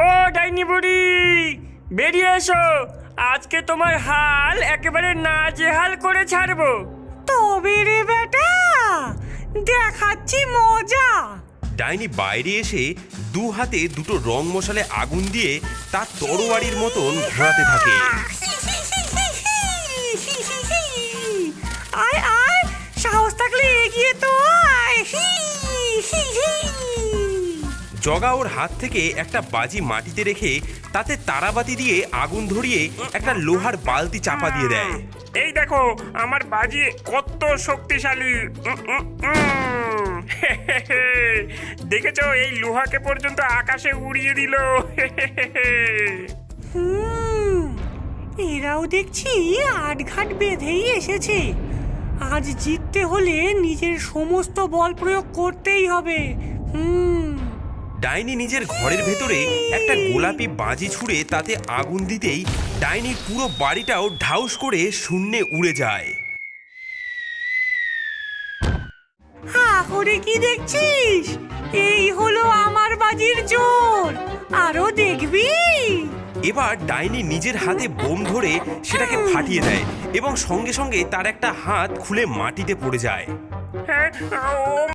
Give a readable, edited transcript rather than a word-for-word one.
ও ডাইনি বুড়ি, বেরিয়ে এসো। আজকে তোমার হাল একেবারে নাজেহাল করে ছাড়বো। তবে রে বেটা, দেখাচ্ছি মজা। ডাইনি বাইরে এসে দু হাতে দুটো রং মশালে আগুন দিয়ে তার তরোয়ারির মতন ঘোরাতে থাকে। আয় আয়, সাহস থাকলে এগিয়ে তো আয়। জগা ওর হাত থেকে একটা বাজি মাটিতে রেখে তাতে তারাবাতি দিয়ে আগুন ধরিয়ে একটা লোহার বালতি চাপা দিয়ে দেয়। এই দেখো আমার বাজি কত শক্তিশালী। দেখেছো, এই লোহাকে পর্যন্ত আকাশে উড়িয়ে দিল। এরাও দেখছি আটঘাট বেঁধেই এসেছে। আজ জিততে হলে নিজের সমস্ত বল প্রয়োগ করতেই হবে। ডাইনি নিজের ঘরের ভেতরে একটা গোলাপি বাজি ছুঁড়ে তাতে আগুন দিতেই ডাইনির পুরো বাড়িটাও ঢাউস করে শূন্যে উড়ে যায়। হা করে কি দেখছিস? এই হলো আমার বাজির জোর, আরো দেখবি। এবার ডাইনি নিজের হাতে বোম ধরে সেটাকে ফাটিয়ে দেয় এবং সঙ্গে সঙ্গে তার একটা হাত খুলে মাটিতে পড়ে যায়। হ্যাঁ, ও